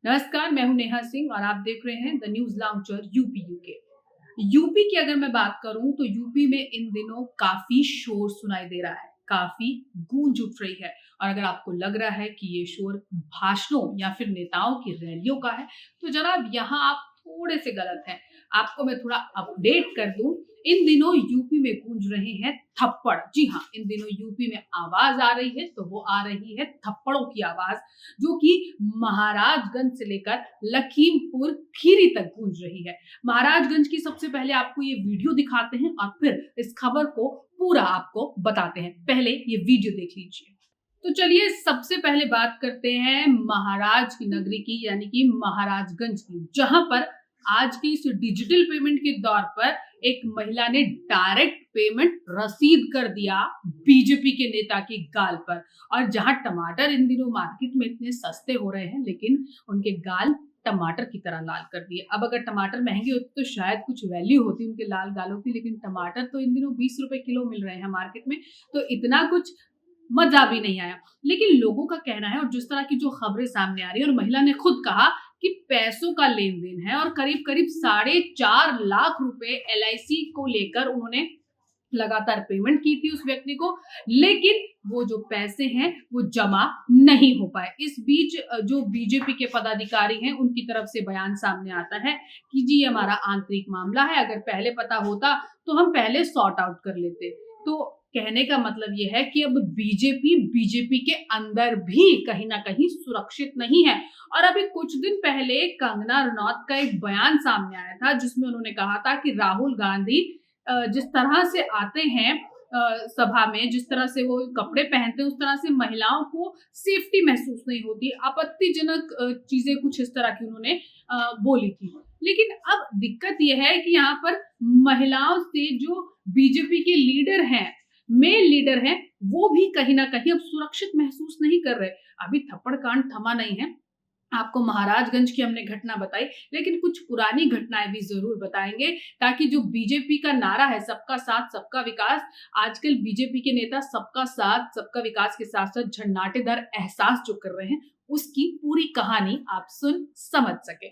नमस्कार, मैं हूं नेहा सिंह और आप देख रहे हैं the news launcher UP UK. UP की अगर मैं बात करूं तो यूपी में इन दिनों काफी शोर सुनाई दे रहा है, काफी गूंज उठ रही है। और अगर आपको लग रहा है कि ये शोर भाषणों या फिर नेताओं की रैलियों का है तो जनाब यहाँ आप थोड़े से गलत हैं। आपको मैं थोड़ा अपडेट कर दूं। इन दिनों यूपी में गूंज रहे हैं थप्पड़। जी हाँ, इन दिनों यूपी में आवाज आ रही है तो वो आ रही है थप्पड़ों की आवाज, जो कि महाराजगंज से लेकर लखीमपुर खीरी तक गूंज रही है। महाराजगंज की सबसे पहले आपको ये वीडियो दिखाते हैं और फिर इस खबर को पूरा आपको बताते हैं। पहले ये वीडियो देख लीजिए। तो चलिए सबसे पहले बात करते हैं महाराज की नगरी की, यानी कि महाराजगंज की, जहां पर आज की इस डिजिटल पेमेंट के दौर पर एक महिला ने डायरेक्ट पेमेंट रसीद कर दिया बीजेपी के नेता की गाल पर। और जहां टमाटर इन दिनों मार्केट में इतने सस्ते हो रहे हैं, लेकिन उनके गाल टमाटर की तरह लाल कर दिए। अब अगर टमाटर महंगे होते तो शायद कुछ वैल्यू होती उनके लाल गालों की, लेकिन टमाटर तो इन दिनों 20 रुपए किलो मिल रहे हैं मार्केट में, तो इतना कुछ मजा भी नहीं आया। लेकिन लोगों का कहना है और जिस तरह की जो खबरें सामने आ रही है, और महिला ने खुद कहा कि पैसों का लेन देन है और करीब करीब 4.5 लाख रुपए एलआईसी को लेकर उन्होंने लगातार पेमेंट की थी उस व्यक्ति को, लेकिन वो जो पैसे हैं वो जमा नहीं हो पाए। इस बीच जो बीजेपी के पदाधिकारी हैं उनकी तरफ से बयान सामने आता है कि जी हमारा आंतरिक मामला है, अगर पहले पता होता तो हम पहले सॉर्ट आउट कर लेते। तो कहने का मतलब ये है कि अब बीजेपी के अंदर भी कहीं ना कहीं सुरक्षित नहीं है। और अभी कुछ दिन पहले कंगना रनौत का एक बयान सामने आया था जिसमें उन्होंने कहा था कि राहुल गांधी जिस तरह से आते हैं सभा में, जिस तरह से वो कपड़े पहनते हैं, उस तरह से महिलाओं को सेफ्टी महसूस नहीं होती। आपत्तिजनक चीजें कुछ इस तरह की उन्होंने बोली थी। लेकिन अब दिक्कत यह है कि यहाँ पर महिलाओं से जो बीजेपी के लीडर हैं, मेल लीडर हैं, वो भी कहीं ना कहीं अब सुरक्षित महसूस नहीं कर रहे। अभी थप्पड़ कांड थमा नहीं है। आपको महाराजगंज की हमने घटना बताई, लेकिन कुछ पुरानी घटनाएं भी जरूर बताएंगे, ताकि जो बीजेपी का नारा है सबका साथ सबका विकास, आजकल बीजेपी के नेता सबका साथ सबका विकास के साथ साथ झन्नाटेदार एहसास जो कर रहे हैं, उसकी पूरी कहानी आप सुन समझ सके।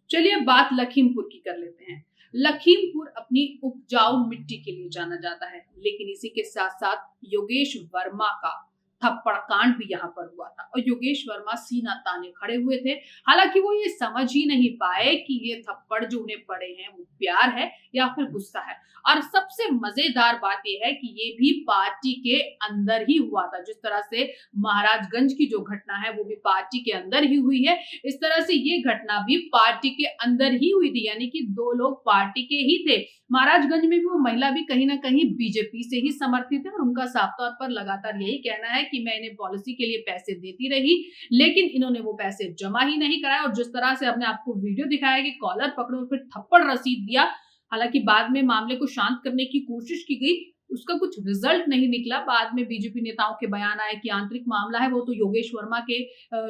चलिए अब बात लखीमपुर की कर लेते हैं। लखीमपुर अपनी उपजाऊ मिट्टी के लिए जाना जाता है, लेकिन इसी के साथ साथ योगेश वर्मा का थप्पड़ कांड भी यहाँ पर हुआ था और योगेश वर्मा सीना ताने खड़े हुए थे। हालांकि वो ये समझ ही नहीं पाए कि ये थप्पड़ जो उन्हें पड़े हैं वो प्यार है या फिर गुस्सा है। और सबसे मजेदार बात यह है कि ये भी पार्टी के अंदर ही हुआ था। जिस तरह से महाराजगंज की जो घटना है वो भी पार्टी के अंदर ही हुई है, इस तरह से ये घटना भी पार्टी के अंदर ही हुई थी, यानी कि दो लोग पार्टी के ही थे। महाराजगंज में भी वो महिला भी कहीं ना कहीं बीजेपी से ही समर्थित है और उनका साफ तौर पर लगातार यही कहना है कि मैं इन्हें पॉलिसी के लिए पैसे देती रही, लेकिन इन्होंने वो पैसे जमा ही नहीं कराए। और जिस तरह से हमने आपको वीडियो दिखाया कि कॉलर पकड़ो और फिर थप्पड़ रसीद दिया, हालांकि बाद में मामले को शांत करने की कोशिश की गई, उसका कुछ रिजल्ट नहीं निकला। बाद में बीजेपी नेताओं के बयान आए कि आंतरिक मामला है, वो तो योगेश वर्मा के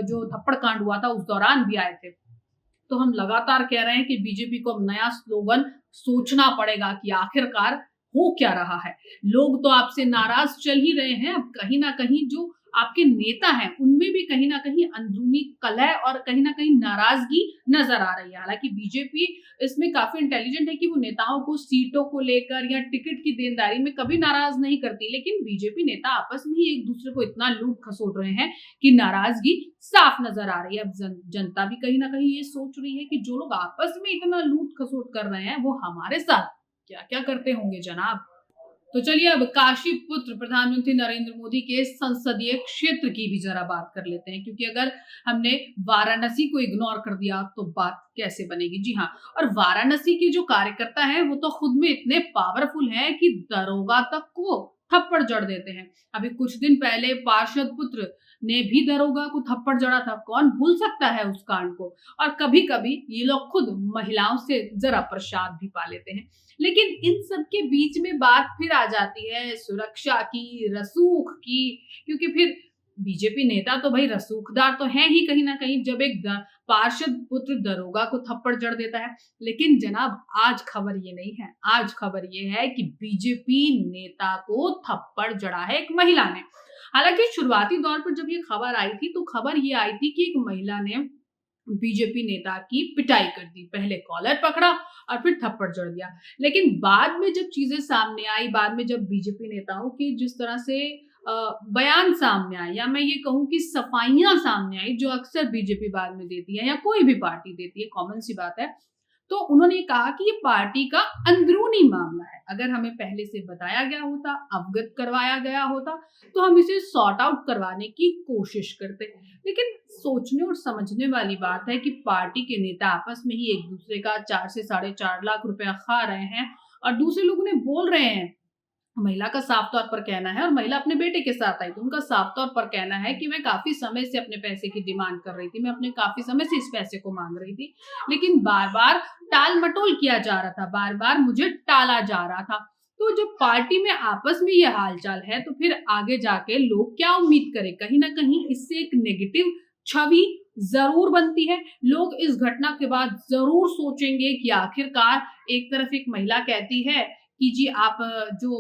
जो थप्पड़ कांड हुआ था उस दौरान भी आए थे। तो हम लगातार कह रहे हैं कि बीजेपी को अब नया स्लोगन सोचना पड़ेगा कि आखिरकार हो क्या रहा है। लोग तो आपसे नाराज चल ही रहे हैं, अब कहीं ना कहीं जो आपके नेता हैं उनमें भी कहीं ना कहीं अंदरूनी कलह और कहीं ना कहीं नाराजगी नजर आ रही है। हालांकि बीजेपी इसमें काफी इंटेलिजेंट है कि वो नेताओं को सीटों को लेकर या टिकट की देनदारी में कभी नाराज नहीं करती, लेकिन बीजेपी नेता आपस में ही एक दूसरे को इतना लूट खसोट रहे हैं कि नाराजगी साफ नजर आ रही है। अब जनता भी कहीं ना कहीं ये सोच रही है कि जो लोग आपस में इतना लूट खसोट कर रहे हैं वो हमारे साथ क्या क्या करते होंगे जनाब। तो चलिए अब काशी पुत्र प्रधानमंत्री नरेंद्र मोदी के संसदीय क्षेत्र की भी जरा बात कर लेते हैं, क्योंकि अगर हमने वाराणसी को इग्नोर कर दिया तो बात कैसे बनेगी। जी हाँ, और वाराणसी के जो कार्यकर्ता हैं वो तो खुद में इतने पावरफुल हैं कि दरोगा तक को थप्पड़ जड़ देते हैं। अभी कुछ दिन पहले पार्षद पुत्र ने भी दरोगा को थप्पड़ जड़ा था, कौन भूल सकता है उस कांड को। और कभी कभी ये लोग खुद महिलाओं से जरा प्रसाद भी पा लेते हैं। लेकिन इन सब के बीच में बात फिर आ जाती है सुरक्षा की, रसूख की, क्योंकि फिर बीजेपी नेता तो भाई रसूखदार तो है ही कहीं ना कहीं, जब एक पार्षद पुत्र दरोगा को थप्पड़ जड़ देता है। लेकिन जनाब आज खबर ये नहीं है, आज खबर ये है कि बीजेपी नेता को थप्पड़ जड़ा है एक महिला ने। हालांकि शुरुआती दौर पर जब ये खबर आई थी तो खबर ये आई थी कि एक महिला ने बीजेपी नेता की पिटाई कर दी। पहले कॉलर पकड़ा और फिर थप्पड़ जड़ दिया। लेकिन बाद में जब चीजें सामने आई, बाद में जब बीजेपी नेताओं की जिस तरह से बयान सामने आए, या मैं ये कहूं कि सफाइयां सामने आई जो अक्सर बीजेपी बाद में देती है या कोई भी पार्टी देती है, कॉमन सी बात है, तो उन्होंने ये कहा कि ये पार्टी का अंदरूनी मामला है। अगर हमें पहले से बताया गया होता, अवगत करवाया गया होता, तो हम इसे सॉर्ट आउट करवाने की कोशिश करते। लेकिन सोचने और समझने वाली बात है कि पार्टी के नेता आपस में ही एक दूसरे का 4 से 4.5 लाख रुपया खा रहे हैं और दूसरे लोग उन्हें बोल रहे हैं। महिला का साफ तौर पर कहना है, और महिला अपने बेटे के साथ आई तो उनका साफ तौर पर कहना है कि मैं काफी समय से अपने पैसे की डिमांड कर रही थी, मैं अपने काफी समय से इस पैसे को मांग रही थी, लेकिन बार बार टाल मटोल किया जा रहा था, बार बार मुझे टाला जा रहा था। तो जब पार्टी में आपस में ये हालचाल है तो फिर आगे जाके लोग क्या उम्मीद करें? कहीं ना कहीं इससे एक नेगेटिव छवि जरूर बनती है। लोग इस घटना के बाद जरूर सोचेंगे कि आखिरकार एक तरफ एक महिला कहती है कि जी आप जो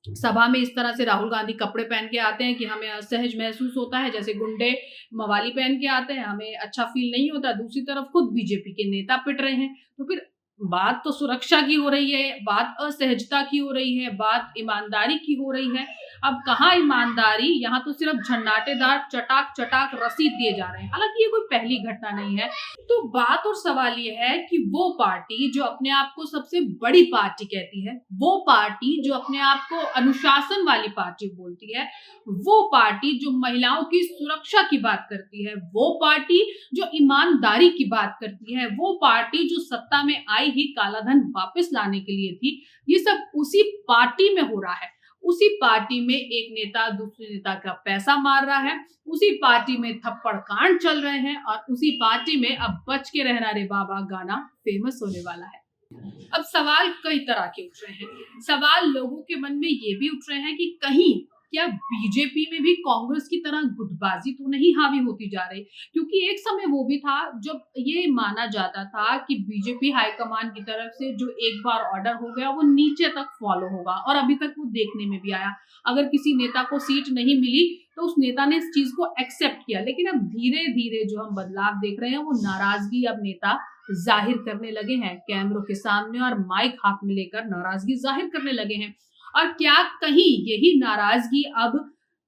सभा में इस तरह से राहुल गांधी कपड़े पहन के आते हैं कि हमें असहज महसूस होता है, जैसे गुंडे मवाली पहन के आते हैं, हमें अच्छा फील नहीं होता। दूसरी तरफ खुद बीजेपी के नेता पिट रहे हैं, तो फिर बात तो सुरक्षा की हो रही है, बात असहजता की हो रही है, बात ईमानदारी की हो रही है। अब कहाँ ईमानदारी, यहाँ तो सिर्फ झन्नाटेदार चटाक चटाक रसीद दिए जा रहे हैं। हालांकि ये कोई पहली घटना नहीं है। तो बात और सवाल ये है कि वो पार्टी जो अपने आप को सबसे बड़ी पार्टी कहती है, वो पार्टी जो अपने आप को अनुशासन वाली पार्टी बोलती है, वो पार्टी जो महिलाओं की सुरक्षा की बात करती है, वो पार्टी जो ईमानदारी की बात करती है, वो पार्टी जो सत्ता में आई ही कालाधन वापस लाने के लिए थी, ये सब उसी पार्टी में हो रहा है। उसी पार्टी में एक नेता दूसरे नेता का पैसा मार रहा है, उसी पार्टी में थप्पड़ कांड चल रहे हैं, और उसी पार्टी में अब बच के रहना रे बाबा गाना फेमस होने वाला है। अब सवाल कई तरह के उठ रहे हैं। सवाल लोगों के मन में ये भी उठ रहे हैं कि कहीं क्या बीजेपी में भी कांग्रेस की तरह गुटबाजी तो नहीं हावी होती जा रही? क्योंकि एक समय वो भी था जब ये माना जाता था कि बीजेपी हाईकमान की तरफ से जो एक बार ऑर्डर हो गया वो नीचे तक फॉलो होगा, और अभी तक वो देखने में भी आया। अगर किसी नेता को सीट नहीं मिली तो उस नेता ने इस चीज को एक्सेप्ट किया। लेकिन अब धीरे धीरे जो हम बदलाव देख रहे हैं, वो नाराजगी अब नेता जाहिर करने लगे हैं, कैमरों के सामने और माइक हाथ में लेकर नाराजगी जाहिर करने लगे हैं। और क्या कहीं यही नाराजगी अब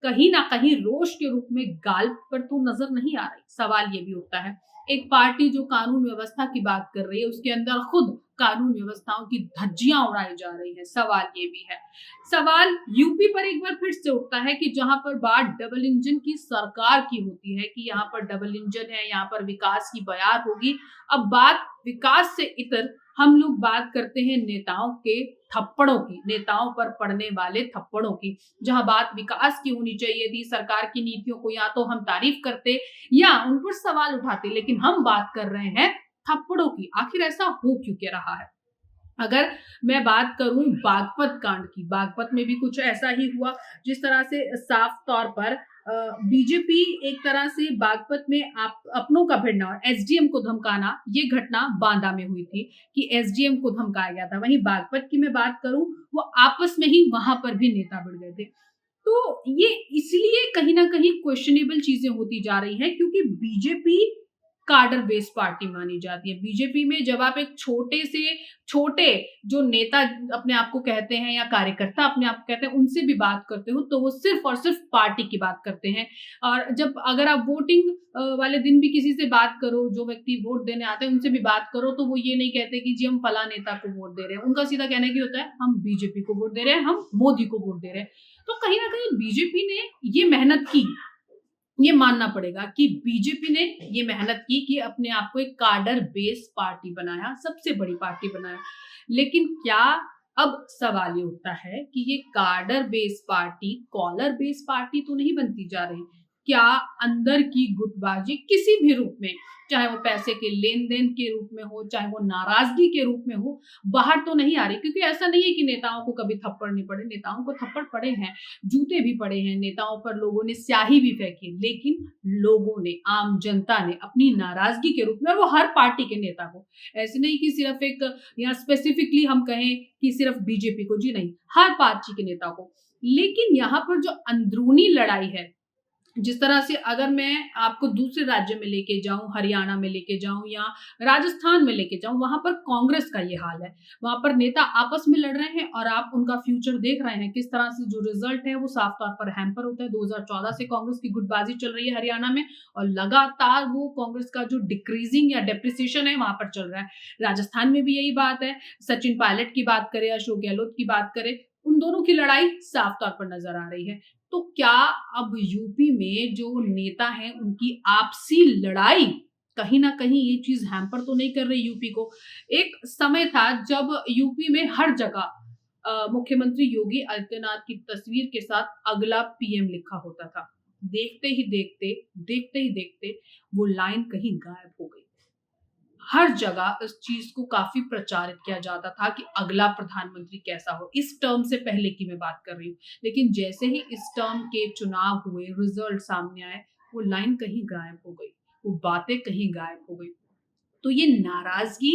कहीं ना कहीं रोष के रूप में गाल पर तो नजर नहीं आ रही? सवाल ये भी उठता है। एक पार्टी जो कानून व्यवस्था की बात कर रही है, उसके अंदर खुद कानून व्यवस्थाओं की धज्जियां उड़ाई जा रही है। सवाल ये भी है। सवाल यूपी पर एक बार फिर से उठता है कि जहां पर बात डबल इंजन की सरकार की होती है कि यहाँ पर डबल इंजन है, यहाँ पर विकास की बयार होगी, अब बात विकास से इतर हम लोग बात करते हैं नेताओं के थप्पड़ों की, नेताओं पर पड़ने वाले थप्पड़ों की। जहां बात विकास की होनी चाहिए थी, सरकार की नीतियों को या तो हम तारीफ करते या उन पर सवाल उठाते, लेकिन हम बात कर रहे हैं थप्पड़ों की। आखिर ऐसा हो क्यों के रहा है? अगर मैं बात करूं बागपत कांड की, बागपत में भी कुछ ऐसा ही हुआ, जिस तरह से साफ तौर पर बीजेपी एक तरह से बागपत में आप अपनों का भिड़ना और एसडीएम को धमकाना, ये घटना बांदा में हुई थी कि एसडीएम को धमकाया गया था। वहीं बागपत की मैं बात करूं, वो आपस में ही वहां पर भी नेता भिड़ गए थे। तो ये इसलिए कहीं ना कहीं क्वेश्चनेबल चीजें होती जा रही हैं क्योंकि बीजेपी कार्डर बेस्ड पार्टी मानी जाती है। बीजेपी में जब आप एक छोटे से छोटे जो नेता अपने आप को कहते हैं या कार्यकर्ता अपने आप को कहते हैं, उनसे भी बात करते हो तो वो सिर्फ और सिर्फ पार्टी की बात करते हैं। और जब अगर आप वोटिंग वाले दिन भी किसी से बात करो, जो व्यक्ति वोट देने आते हैं उनसे भी बात करो, तो वो ये नहीं कहते कि जी हम फला नेता को वोट दे रहे हैं। उनका सीधा कहना क्या होता है, हम बीजेपी को वोट दे रहे हैं, हम मोदी को वोट दे रहे हैं। तो कहीं ना कहीं बीजेपी ने ये मेहनत की, ये मानना पड़ेगा कि बीजेपी ने ये मेहनत की कि अपने आप को एक कार्डर बेस्ड पार्टी बनाया, सबसे बड़ी पार्टी बनाया। लेकिन क्या अब सवाल ये उठता है कि ये cadre based party collar based party तो नहीं बनती जा रही? क्या अंदर की गुटबाजी किसी भी रूप में, चाहे वो पैसे के लेन देन के रूप में हो, चाहे वो नाराजगी के रूप में हो, बाहर तो नहीं आ रही? क्योंकि ऐसा नहीं है कि नेताओं को कभी थप्पड़ नहीं पड़े, नेताओं को थप्पड़ पड़े हैं, जूते भी पड़े हैं, नेताओं पर लोगों ने स्याही भी फेंकी, लेकिन लोगों ने, आम जनता ने अपनी नाराजगी के रूप में, और वो हर पार्टी के नेता को, ऐसे नहीं कि सिर्फ एक या स्पेसिफिकली हम कहें कि सिर्फ बीजेपी को, जी नहीं, हर पार्टी के नेता को। लेकिन यहाँ पर जो अंदरूनी लड़ाई है जिस तरह से अगर मैं आपको दूसरे राज्य में लेके जाऊं, हरियाणा में लेके जाऊं या राजस्थान में लेके जाऊं, वहां पर कांग्रेस का ये हाल है। वहां पर नेता आपस में लड़ रहे हैं और आप उनका फ्यूचर देख रहे हैं, किस तरह से जो रिजल्ट है वो साफ तौर पर हैम्पर होता है। 2014 से कांग्रेस की गुटबाजी चल रही है हरियाणा में और लगातार वो कांग्रेस का जो डिक्रीजिंग या डेप्रिसिएशन है वहां पर चल रहा है। राजस्थान में भी यही बात है। सचिन पायलट की बात करें, अशोक गहलोत की बात करें, उन दोनों की लड़ाई साफ तौर पर नजर आ रही है। तो क्या अब यूपी में जो नेता हैं उनकी आपसी लड़ाई कहीं ना कहीं ये चीज हैम्पर तो नहीं कर रही यूपी को? एक समय था जब यूपी में हर जगह मुख्यमंत्री योगी आदित्यनाथ की तस्वीर के साथ अगला पीएम लिखा होता था। देखते ही देखते वो लाइन कहीं गायब हो गई। हर जगह इस चीज को काफी प्रचारित किया जाता था कि अगला प्रधानमंत्री कैसा हो। इस टर्म से पहले की मैं बात कर रही हूँ, लेकिन जैसे ही इस टर्म के चुनाव हुए, रिजल्ट सामने आए, वो लाइन कहीं गायब हो गई, वो बातें कहीं गायब हो गई। तो ये नाराजगी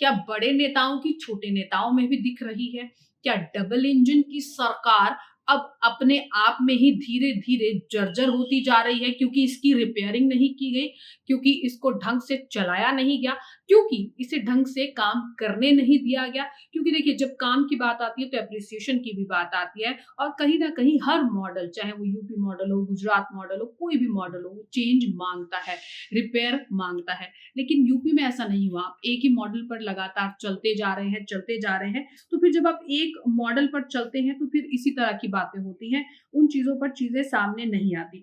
क्या बड़े नेताओं की छोटे नेताओं में भी दिख रही है? क्या डबल इंजन की सरकार अब अपने आप में ही धीरे धीरे जर्जर होती जा रही है, क्योंकि इसकी रिपेयरिंग नहीं की गई, क्योंकि इसको ढंग से चलाया नहीं गया, क्योंकि इसे ढंग से काम करने नहीं दिया गया? क्योंकि देखिए, जब काम की बात आती है तो एप्रिसिएशन की भी बात आती है और कहीं ना कहीं हर मॉडल, चाहे वो यूपी मॉडल हो, गुजरात मॉडल हो, कोई भी मॉडल हो, वो चेंज मांगता है, रिपेयर मांगता है। लेकिन यूपी में ऐसा नहीं हुआ। आप एक ही मॉडल पर लगातार चलते जा रहे हैं, तो फिर जब आप एक मॉडल पर चलते हैं तो फिर इसी तरह की बातें होती हैं, उन चीजों पर चीजें सामने नहीं आती।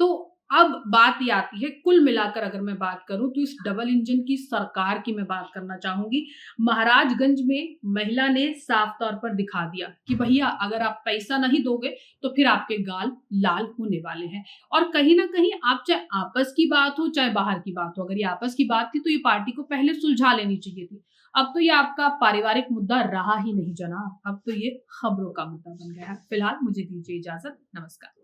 तो अब बात ये आती है, कुल मिलाकर अगर मैं बात करूं तो इस डबल इंजन की सरकार की मैं बात करना चाहूंगी। महाराजगंज में महिला ने साफ तौर पर दिखा दिया कि भैया अगर आप पैसा नहीं दोगे तो फिर आपके गाल लाल होने वाले हैं। और कहीं ना कहीं आप चाहे आपस की बात हो चाहे बाहर की बात हो, अगर ये आपस की बात थी तो ये पार्टी को पहले सुलझा लेनी चाहिए थी। अब तो ये आपका पारिवारिक मुद्दा रहा ही नहीं जनाब, अब तो ये खबरों का मुद्दा बन गया है। फिलहाल मुझे दीजिए इजाजत, नमस्कार।